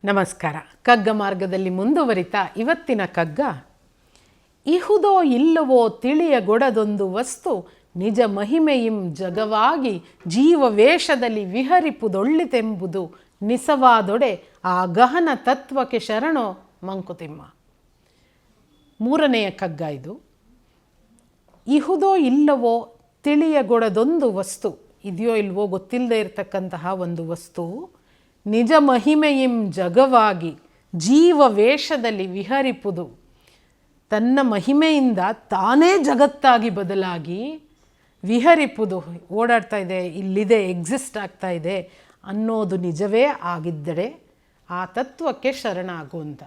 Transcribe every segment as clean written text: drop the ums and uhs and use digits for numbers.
ನಮಸ್ಕಾರ. ಕಗ್ಗ ಮಾರ್ಗದಲ್ಲಿ ಮುಂದುವರಿತಾ ಇವತ್ತಿನ ಕಗ್ಗ, ಇಹುದೋ ಇಲ್ಲವೋ ತಿಳಿಯಗೊಡದೊಂದು ವಸ್ತು, ನಿಜ ಮಹಿಮೆಯಿಂ ಜಗವಾಗಿ ಜೀವವೇಷದಲ್ಲಿ ವಿಹರಿಪುದೊಳ್ಳಿತೆಂಬುದು ನಿಸವಾದೊಡೆ ಆ ಗಹನ ತತ್ವಕ್ಕೆ ಶರಣೋ ಮಂಕುತಿಮ್ಮ. ಮೂರನೆಯ ಕಗ್ಗ ಇದು. ಇಹುದೋ ಇಲ್ಲವೋ ತಿಳಿಯಗೊಡದೊಂದು ವಸ್ತು, ಇದೆಯೋ ಇಲ್ವೋ ಗೊತ್ತಿಲ್ಲದೆ ಇರತಕ್ಕಂತಹ ಒಂದು ವಸ್ತು, ನಿಜ ಮಹಿಮೆಯಿಂ ಜಗವಾಗಿ ಜೀವವೇಷದಲ್ಲಿ ವಿಹರಿಪುದು, ತನ್ನ ಮಹಿಮೆಯಿಂದ ತಾನೇ ಜಗತ್ತಾಗಿ ಬದಲಾಗಿ ವಿಹರಿಪುದು, ಓಡಾಡ್ತಾ ಇದೆ, ಇಲ್ಲಿದೆ, ಎಕ್ಸಿಸ್ಟ್ ಆಗ್ತಾ ಇದೆ ಅನ್ನೋದು ನಿಜವೇ ಆಗಿದ್ದರೆ ಆ ತತ್ವಕ್ಕೆ ಶರಣಾಗು ಅಂತ.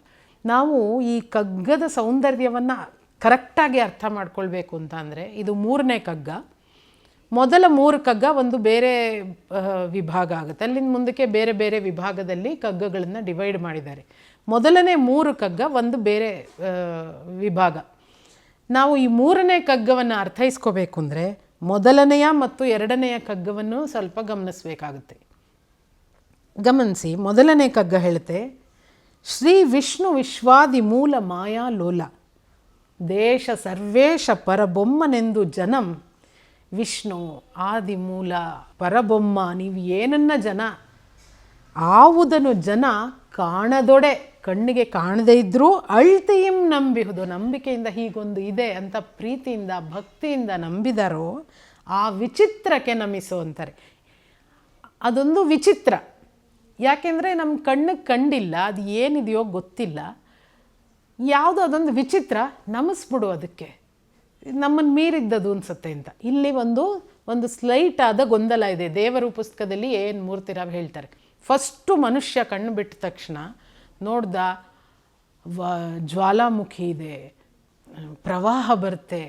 ನಾವು ಈ ಕಗ್ಗದ ಸೌಂದರ್ಯವನ್ನು ಕರೆಕ್ಟಾಗಿ ಅರ್ಥ ಮಾಡ್ಕೊಳ್ಬೇಕು ಅಂತ ಅಂದರೆ, ಇದು ಮೂರನೇ ಕಗ್ಗ. ಮೊದಲ ಮೂರು ಕಗ್ಗ ಒಂದು ಬೇರೆ ವಿಭಾಗ ಆಗುತ್ತೆ, ಅಲ್ಲಿಂದ ಮುಂದಕ್ಕೆ ಬೇರೆ ಬೇರೆ ವಿಭಾಗದಲ್ಲಿ ಕಗ್ಗಗಳನ್ನು ಡಿವೈಡ್ ಮಾಡಿದ್ದಾರೆ. ಮೊದಲನೇ ಮೂರು ಕಗ್ಗ ಒಂದು ಬೇರೆ ವಿಭಾಗ. ನಾವು ಈ ಮೂರನೇ ಕಗ್ಗವನ್ನು ಅರ್ಥೈಸ್ಕೋಬೇಕು ಅಂದರೆ ಮೊದಲನೆಯ ಮತ್ತು ಎರಡನೆಯ ಕಗ್ಗವನ್ನು ಸ್ವಲ್ಪ ಗಮನಿಸಬೇಕಾಗುತ್ತೆ. ಗಮನಿಸಿ, ಮೊದಲನೇ ಕಗ್ಗ ಹೇಳುತ್ತೆ, ಶ್ರೀ ವಿಷ್ಣು ವಿಶ್ವಾದಿ ಮೂಲ ಮಾಯಾ ಲೋಲ, ದೇಶ ಸರ್ವೇಶ ಪರಬೊಮ್ಮನೆಂದು ಜನಂ. ವಿಷ್ಣು ಆದಿಮೂಲ ಪರಬೊಮ್ಮ, ನೀವು ಏನನ್ನ ಜನ, ಆವುದನ್ನು ಜನ ಕಾಣದೊಡೆ, ಕಣ್ಣಿಗೆ ಕಾಣದೇ ಇದ್ದರೂ ಅಳ್ತಿಯಿಂ ನಂಬಿಹುದು, ನಂಬಿಕೆಯಿಂದ ಹೀಗೊಂದು ಇದೆ ಅಂತ ಪ್ರೀತಿಯಿಂದ ಭಕ್ತಿಯಿಂದ ನಂಬಿದಾರೋ ಆ ವಿಚಿತ್ರಕ್ಕೆ ನಮಿಸು ಅಂತಾರೆ. ಅದೊಂದು ವಿಚಿತ್ರ, ಯಾಕೆಂದರೆ ನಮ್ಮ ಕಣ್ಣಿಗೆ ಕಂಡಿಲ್ಲ, ಅದು ಏನಿದೆಯೋ ಗೊತ್ತಿಲ್ಲ, ಯಾವುದೋ ಅದೊಂದು ವಿಚಿತ್ರ, ನಮಿಸ್ಬಿಡು, ಅದಕ್ಕೆ ನಮ್ಮನ್ನು ಮೀರಿದ್ದದು ಅನಿಸುತ್ತೆ ಅಂತ. ಇಲ್ಲಿ ಒಂದು ಸ್ಲೈಟ್ ಆದ ಗೊಂದಲ ಇದೆ. ದೇವರು ಪುಸ್ತಕದಲ್ಲಿ ಏನು ಮೂರ್ತಿರಾವ್ ಹೇಳ್ತಾರೆ, ಫಸ್ಟು ಮನುಷ್ಯ ಕಣ್ಣು ಬಿಟ್ಟ ತಕ್ಷಣ ನೋಡ್ದ ಜ್ವಾಲಾಮುಖಿ ಇದೆ, ಪ್ರವಾಹ ಬರುತ್ತೆ,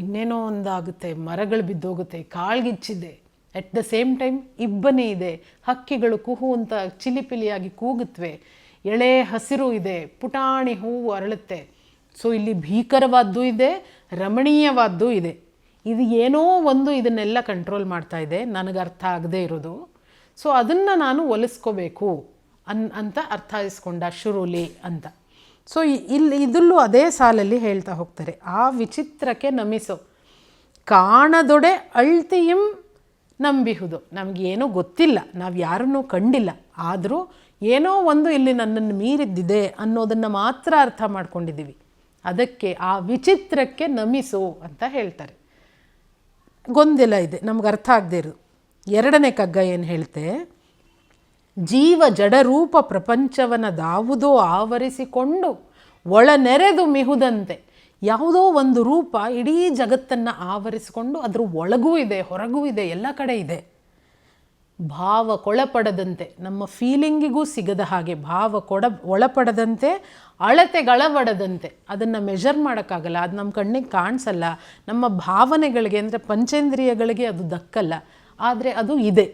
ಇನ್ನೇನೋ ಒಂದಾಗುತ್ತೆ, ಮರಗಳು ಬಿದ್ದೋಗುತ್ತೆ, ಕಾಳ್ಗಿಚ್ಚಿದೆ, ಎಟ್ ದ ಸೇಮ್ ಟೈಮ್ ಇಬ್ಬನಿ ಇದೆ, ಹಕ್ಕಿಗಳು ಕುಹು ಅಂತ ಚಿಲಿಪಿಲಿಯಾಗಿ ಕೂಗುತ್ತವೆ, ಎಳೆ ಹಸಿರು ಇದೆ, ಪುಟಾಣಿ ಹೂವು ಅರಳುತ್ತೆ. ಸೊ ಇಲ್ಲಿ ಭೀಕರವಾದ್ದು ಇದೆ, ರಮಣೀಯವಾದ್ದು ಇದೆ. ಇದು ಏನೋ ಒಂದು ಇದನ್ನೆಲ್ಲ ಕಂಟ್ರೋಲ್ ಮಾಡ್ತಾ ಇದೆ, ನನಗೆ ಅರ್ಥ ಆಗದೆ ಇರೋದು. ಸೊ ಅದನ್ನು ನಾನು ಒಲಿಸ್ಕೋಬೇಕು ಅಂತ ಅರ್ಥೈಸ್ಕೊಂಡ ಶುರುಲಿ ಅಂತ. ಸೊ ಇದಲ್ಲೂ ಅದೇ ಸಾಲಲ್ಲಿ ಹೇಳ್ತಾ ಹೋಗ್ತಾರೆ, ಆ ವಿಚಿತ್ರಕ್ಕೆ ನಮಿಸು, ಕಾಣದೊಡೆ ಅಳ್ತಿಯಿಂ ನಂಬಿಹುದು. ನಮಗೇನೂ ಗೊತ್ತಿಲ್ಲ, ನಾವು ಯಾರನ್ನೂ ಕಂಡಿಲ್ಲ, ಆದರೂ ಏನೋ ಒಂದು ಇಲ್ಲಿ ನನ್ನನ್ನು ಮೀರಿದ್ದಿದೆ ಅನ್ನೋದನ್ನು ಮಾತ್ರ ಅರ್ಥ ಮಾಡ್ಕೊಂಡಿದ್ದೀವಿ, ಅದಕ್ಕೆ ಆ ವಿಚಿತ್ರಕ್ಕೆ ನಮಿಸು ಅಂತ ಹೇಳ್ತಾರೆ. ಗೊಂದಲ ಇದೆ, ನಮ್ಗೆ ಅರ್ಥ ಆಗದೆ ಇರೋದು. ಎರಡನೇ ಕಗ್ಗ ಏನು ಹೇಳ್ತೆ, ಜೀವ ಜಡರೂಪ ಪ್ರಪಂಚವನ್ನದಾವುದೋ ಆವರಿಸಿಕೊಂಡು ಒಳನೆರೆದು ಮಿಹುದಂತೆ. ಯಾವುದೋ ಒಂದು ರೂಪ ಇಡೀ ಜಗತ್ತನ್ನು ಆವರಿಸಿಕೊಂಡು ಅದರ ಒಳಗೂ ಇದೆ, ಹೊರಗೂ ಇದೆ, ಎಲ್ಲ ಕಡೆ ಇದೆ. ಭಾವ ಕೊಳಪಡದಂತೆ, ನಮ್ಮ ಫೀಲಿಂಗಿಗೂ ಸಿಗದ ಹಾಗೆ, ಭಾವ ಒಳಪಡದಂತೆ, ಅಳತೆಗಳಬಡದಂತೆ, ಅದನ್ನು ಮೆಷರ್ ಮಾಡೋಕ್ಕಾಗಲ್ಲ, ಅದು ನಮ್ಮ ಕಣ್ಣಿಗೆ ಕಾಣಿಸಲ್ಲ, ನಮ್ಮ ಭಾವನೆಗಳಿಗೆ ಅಂದರೆ ಪಂಚೇಂದ್ರಿಯಗಳಿಗೆ ಅದು ದಕ್ಕಲ್ಲ, ಆದರೆ ಅದು ಇದೆ,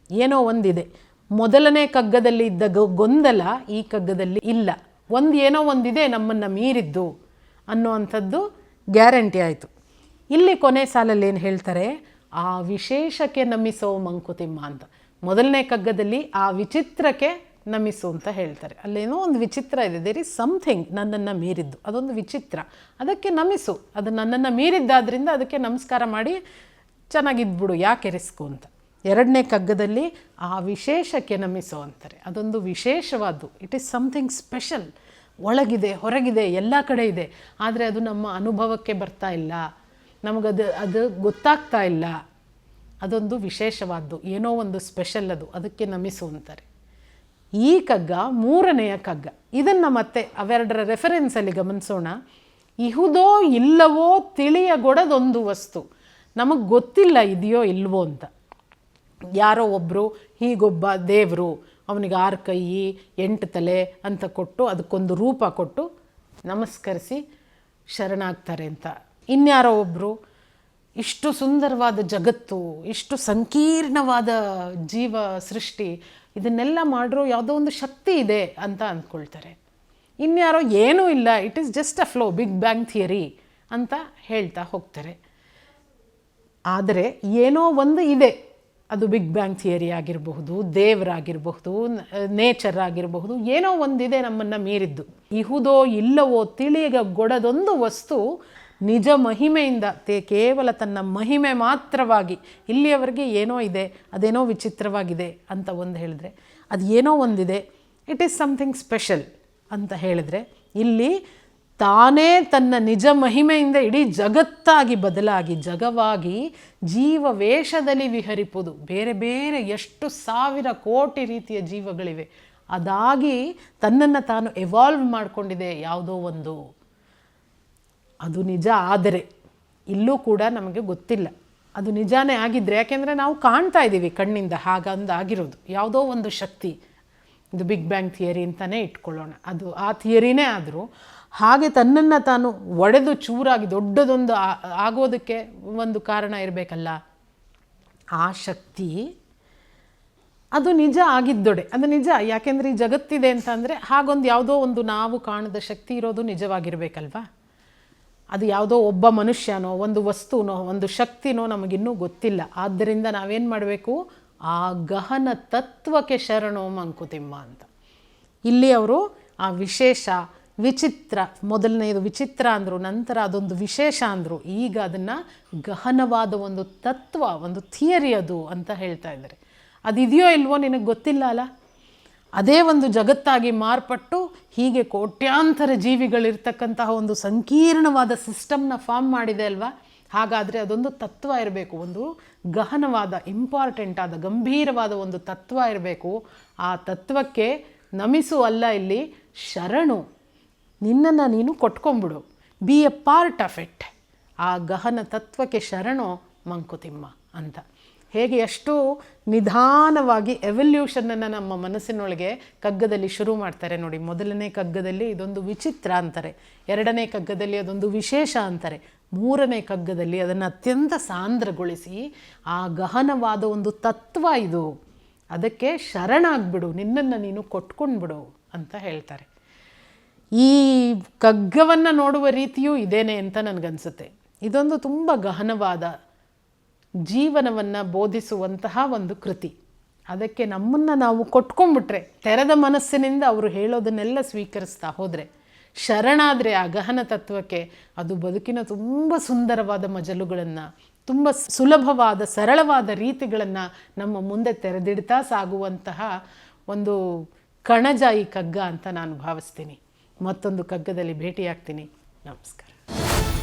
ಏನೋ ಒಂದಿದೆ. ಮೊದಲನೇ ಕಗ್ಗದಲ್ಲಿ ಇದ್ದ ಗೊಂದಲ ಈ ಕಗ್ಗದಲ್ಲಿ ಇಲ್ಲ, ಏನೋ ಒಂದಿದೆ ನಮ್ಮನ್ನು ಮೀರಿದ್ದು ಅನ್ನೋವಂಥದ್ದು ಗ್ಯಾರಂಟಿ ಆಯಿತು. ಇಲ್ಲಿ ಕೊನೆ ಸಾಲಲ್ಲಿ ಏನು ಹೇಳ್ತಾರೆ, ಆ ವಿಶೇಷಕ್ಕೆ ನಮಿಸೋ ಮಂಕುತಿಮ್ಮ ಅಂತ. ಮೊದಲನೇ ಕಗ್ಗದಲ್ಲಿ ಆ ವಿಚಿತ್ರಕ್ಕೆ ನಮಿಸು ಅಂತ ಹೇಳ್ತಾರೆ, ಅಲ್ಲೇನೋ ಒಂದು ವಿಚಿತ್ರ ಇದೆ, ದೇರ್ ಈಸ್ ಸಮಥಿಂಗ್ ನನ್ನನ್ನು ಮೀರಿದ್ದು, ಅದೊಂದು ವಿಚಿತ್ರ, ಅದಕ್ಕೆ ನಮಿಸು, ಅದು ನನ್ನನ್ನು ಮೀರಿದ್ದಾದ್ರಿಂದ ಅದಕ್ಕೆ ನಮಸ್ಕಾರ ಮಾಡಿ ಚೆನ್ನಾಗಿದ್ಬಿಡು, ಯಾಕೆ ರಿಸ್ಕು ಅಂತ. ಎರಡನೇ ಕಗ್ಗದಲ್ಲಿ ಆ ವಿಶೇಷಕ್ಕೆ ನಮಿಸೋ ಅಂತಾರೆ, ಅದೊಂದು ವಿಶೇಷವಾದ್ದು, ಇಟ್ ಈಸ್ ಸಮಥಿಂಗ್ ಸ್ಪೆಷಲ್, ಒಳಗಿದೆ ಹೊರಗಿದೆ ಎಲ್ಲ ಕಡೆ ಇದೆ, ಆದರೆ ಅದು ನಮ್ಮ ಅನುಭವಕ್ಕೆ ಬರ್ತಾ ಇಲ್ಲ, ಅದು ಗೊತ್ತಾಗ್ತಾ ಇಲ್ಲ, ಅದೊಂದು ವಿಶೇಷವಾದ್ದು, ಏನೋ ಒಂದು ಸ್ಪೆಷಲ್, ಅದಕ್ಕೆ ನಮಿಸು ಅಂತಾರೆ. ಈ ಕಗ್ಗ ಮೂರನೆಯ ಕಗ್ಗ. ಇದನ್ನು ಮತ್ತೆ ಅವೆರಡರ ರೆಫರೆನ್ಸಲ್ಲಿ ಗಮನಿಸೋಣ. ಇಹುದೋ ಇಲ್ಲವೋ ತಿಳಿಯಗೊಡದೊಂದು ವಸ್ತು, ನಮಗೆ ಗೊತ್ತಿಲ್ಲ ಇದೆಯೋ ಇಲ್ವೋ ಅಂತ. ಯಾರೋ ಒಬ್ಬರು ಹೀಗೊಬ್ಬ ದೇವರು, ಅವನಿಗೆ 6 ಕೈ 8 ತಲೆ ಅಂತ ಕೊಟ್ಟು ಅದಕ್ಕೊಂದು ರೂಪ ಕೊಟ್ಟು ನಮಸ್ಕರಿಸಿ ಶರಣಾಗ್ತಾರೆ ಅಂತ. ಇನ್ಯಾರೋ ಒಬ್ಬರು ಇಷ್ಟು ಸುಂದರವಾದ ಜಗತ್ತು, ಇಷ್ಟು ಸಂಕೀರ್ಣವಾದ ಜೀವ ಸೃಷ್ಟಿ, ಇದನ್ನೆಲ್ಲ ಮಾಡಿರೋ ಯಾವುದೋ ಒಂದು ಶಕ್ತಿ ಇದೆ ಅಂತ ಅಂದ್ಕೊಳ್ತಾರೆ. ಇನ್ಯಾರೋ ಏನೂ ಇಲ್ಲ, it is just a flow, big bang theory ಅಂತ ಹೇಳ್ತಾ ಹೋಗ್ತಾರೆ. ಆದರೆ ಏನೋ ಒಂದು ಇದೆ, ಅದು ಬಿಗ್ ಬ್ಯಾಂಗ್ ಥಿಯರಿ ಆಗಿರಬಹುದು, ದೇವರಾಗಿರಬಹುದು, ನೇಚರ್ ಆಗಿರಬಹುದು, ಏನೋ ಒಂದಿದೆ ನಮ್ಮನ್ನು ಮೀರಿದ್ದು. ಇಹುದೋ ಇಲ್ಲವೋ ತಿಳಿಯಗೊಡದೊಂದು ವಸ್ತು ನಿಜ ಮಹಿಮೆಯಿಂದ ಕೇವಲ ತನ್ನ ಮಹಿಮೆ ಮಾತ್ರವಾಗಿ ಇಲ್ಲಿಯವರೆಗೆ ಏನೋ ಇದೆ, ಅದೇನೋ ವಿಚಿತ್ರವಾಗಿದೆ ಅಂತ ಒಂದು ಹೇಳಿದ್ರೆ, ಅದು ಏನೋ ಒಂದಿದೆ, ಇಟ್ ಈಸ್ ಸಮಥಿಂಗ್ ಸ್ಪೆಷಲ್ ಅಂತ ಹೇಳಿದ್ರೆ, ಇಲ್ಲಿ ತಾನೇ ತನ್ನ ನಿಜ ಮಹಿಮೆಯಿಂದ ಇಡೀ ಜಗತ್ತಾಗಿ ಬದಲಾಗಿ ಜಗವಾಗಿ ಜೀವ ವೇಷದಲ್ಲಿ ವಿಹರಿಪುದು. ಬೇರೆ ಬೇರೆ ಎಷ್ಟು ಸಾವಿರ ಕೋಟಿ ರೀತಿಯ ಜೀವಗಳಿವೆ. ಅದಾಗಿ ತನ್ನನ್ನು ತಾನು ಎವಾಲ್ವ್ ಮಾಡಿಕೊಂಡಿದೆ ಯಾವುದೋ ಒಂದು. ಅದು ನಿಜ ಆದರೆ ಇಲ್ಲೂ ಕೂಡ ನಮಗೆ ಗೊತ್ತಿಲ್ಲ ಅದು ನಿಜಾನೇ ಆಗಿದ್ದರೆ, ಯಾಕೆಂದರೆ ನಾವು ಕಾಣ್ತಾ ಇದ್ದೀವಿ ಕಣ್ಣಿಂದ ಹಾಗಂದಾಗಿರೋದು ಯಾವುದೋ ಒಂದು ಶಕ್ತಿ. ಇದು ಬಿಗ್ ಬ್ಯಾಂಗ್ ಥಿಯರಿ ಅಂತಲೇ ಇಟ್ಕೊಳ್ಳೋಣ, ಅದು ಆ ಥಿಯರಿನೇ ಆದರೂ ಹಾಗೆ ತನ್ನನ್ನು ತಾನು ಒಡೆದು ಚೂರಾಗಿ ದೊಡ್ಡದೊಂದು ಆಗೋದಕ್ಕೆ ಒಂದು ಕಾರಣ ಇರಬೇಕಲ್ಲ. ಆ ಶಕ್ತಿ ಅದು ನಿಜ ಆಗಿದ್ದೊಡೆ, ಅದು ನಿಜ. ಯಾಕೆಂದರೆ ಈ ಜಗತ್ತಿದೆ ಅಂತಂದರೆ ಹಾಗೊಂದು ಯಾವುದೋ ಒಂದು ನಾವು ಕಾಣದ ಶಕ್ತಿ ಇರೋದು ನಿಜವಾಗಿರಬೇಕಲ್ವಾ. ಅದು ಯಾವುದೋ ಒಬ್ಬ ಮನುಷ್ಯನೋ ಒಂದು ವಸ್ತುನೋ ಒಂದು ಶಕ್ತಿನೋ ನಮಗಿನ್ನೂ ಗೊತ್ತಿಲ್ಲ. ಆದ್ದರಿಂದ ನಾವೇನು ಮಾಡಬೇಕು, ಆ ಗಹನ ತತ್ವಕ್ಕೆ ಶರಣೋ ಮಂಕುತಿಮ್ಮ ಅಂತ. ಇಲ್ಲಿ ಅವರು ಆ ವಿಶೇಷ ವಿಚಿತ್ರ, ಮೊದಲನೆಯದು ವಿಚಿತ್ರ ಅಂದರು, ನಂತರ ಅದೊಂದು ವಿಶೇಷ ಅಂದರು, ಈಗ ಅದನ್ನು ಗಹನವಾದ ಒಂದು ತತ್ವ, ಒಂದು ಥಿಯರಿ ಅದು ಅಂತ ಹೇಳ್ತಾ ಇದ್ದಾರೆ. ಅದಿದೆಯೋ ಇಲ್ವೋ ನಿನಗೆ ಗೊತ್ತಿಲ್ಲ ಅಲ್ಲ, ಅದೇ ಒಂದು ಜಗತ್ತಾಗಿ ಮಾರ್ಪಟ್ಟು ಹೀಗೆ ಕೋಟ್ಯಾಂತರ ಜೀವಿಗಳಿರ್ತಕ್ಕಂತಹ ಒಂದು ಸಂಕೀರ್ಣವಾದ ಸಿಸ್ಟಮ್ನ ಫಾರ್ಮ್ ಮಾಡಿದೆ ಅಲ್ವಾ. ಹಾಗಾದರೆ ಅದೊಂದು ತತ್ವ ಇರಬೇಕು, ಒಂದು ಗಹನವಾದ ಇಂಪಾರ್ಟೆಂಟ್ ಆದ ಗಂಭೀರವಾದ ಒಂದು ತತ್ವ ಇರಬೇಕು. ಆ ತತ್ವಕ್ಕೆ ನಮಿಸು ಅಲ್ಲ, ಇಲ್ಲಿ ಶರಣು, ನಿನ್ನನ್ನು ನೀನು ಕೊಟ್ಕೊಂಬಿಡು, be a part of it. ಆ ಗಹನ ತತ್ವಕ್ಕೆ ಶರಣು ಮಂಕುತಿಮ್ಮ ಅಂತ. ಹೇಗೆ ಎಷ್ಟು ನಿಧಾನವಾಗಿ ಎವಲ್ಯೂಷನನ್ನು ನಮ್ಮ ಮನಸ್ಸಿನೊಳಗೆ ಕಗ್ಗದಲ್ಲಿ ಶುರು ಮಾಡ್ತಾರೆ ನೋಡಿ. ಮೊದಲನೇ ಕಗ್ಗದಲ್ಲಿ ಇದೊಂದು ವಿಚಿತ್ರ ಅಂತಾರೆ, ಎರಡನೇ ಕಗ್ಗದಲ್ಲಿ ಅದೊಂದು ವಿಶೇಷ ಅಂತಾರೆ, ಮೂರನೇ ಕಗ್ಗದಲ್ಲಿ ಅದನ್ನು ಅತ್ಯಂತ ಸಾಂದ್ರಗೊಳಿಸಿ ಆ ಗಹನವಾದ ಒಂದು ತತ್ವ ಇದು, ಅದಕ್ಕೆ ಶರಣಾಗ್ಬಿಡು, ನಿನ್ನನ್ನು ನೀನು ಕೊಟ್ಕೊಂಡ್ಬಿಡು ಅಂತ ಹೇಳ್ತಾರೆ. ಈ ಕಗ್ಗವನ್ನು ನೋಡುವ ರೀತಿಯೂ ಇದೇನೆ ಅಂತ ನನಗನ್ಸುತ್ತೆ. ಇದೊಂದು ತುಂಬ ಗಹನವಾದ ಜೀವನವನ್ನು ಬೋಧಿಸುವಂತಹ ಒಂದು ಕೃತಿ. ಅದಕ್ಕೆ ನಮ್ಮನ್ನು ನಾವು ಕೊಟ್ಕೊಂಡ್ಬಿಟ್ರೆ, ತೆರೆದ ಮನಸ್ಸಿನಿಂದ ಅವರು ಹೇಳೋದನ್ನೆಲ್ಲ ಸ್ವೀಕರಿಸ್ತಾ ಹೋದರೆ, ಶರಣಾದರೆ ಆ ಗಹನ ತತ್ವಕ್ಕೆ, ಅದು ಬದುಕಿನ ತುಂಬ ಸುಂದರವಾದ ಮಜಲುಗಳನ್ನು, ತುಂಬ ಸುಲಭವಾದ ಸರಳವಾದ ರೀತಿಗಳನ್ನು ನಮ್ಮ ಮುಂದೆ ತೆರೆದಿಡ್ತಾ ಸಾಗುವಂತಹ ಒಂದು ಕಣಜ ಈ ಕಗ್ಗ ಅಂತ ನಾನು ಭಾವಿಸ್ತೀನಿ. ಮತ್ತೊಂದು ಕಗ್ಗದಲ್ಲಿ ಭೇಟಿಯಾಗ್ತೀನಿ. ನಮಸ್ಕಾರ.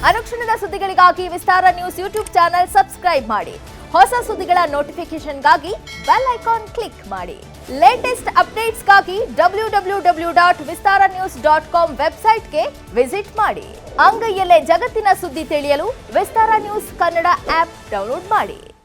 ಅನುಕ್ಷಣದ ಸುದ್ದಿಗಳಿಗಾಗಿ ವಿಸ್ತಾರ ನ್ಯೂಸ್ ಯೂಟ್ಯೂಬ್ ಚಾನೆಲ್ ಸಬ್ಸ್ಕ್ರೈಬ್ ಮಾಡಿ. ಹೊಸ ಸುದ್ದಿಗಳ ನೋಟಿಫಿಕೇಶನ್ಗಾಗಿ ಬೆಲ್ ಐಕಾನ್ ಕ್ಲಿಕ್ ಮಾಡಿ. ಲೇಟೆಸ್ಟ್ ಅಪ್ಡೇಟ್ಸ್ಗಾಗಿ www.vistaranews.com ವೆಬ್ಸೈಟ್ಗೆ ವಿಸಿಟ್ ಮಾಡಿ. ಅಂಗೈಯಲ್ಲೇ ಜಗತ್ತಿನ ಸುದ್ದಿ ತಿಳಿಯಲು ವಿಸ್ತಾರ ನ್ಯೂಸ್ ಕನ್ನಡ ಆಪ್ ಡೌನ್ಲೋಡ್ ಮಾಡಿ.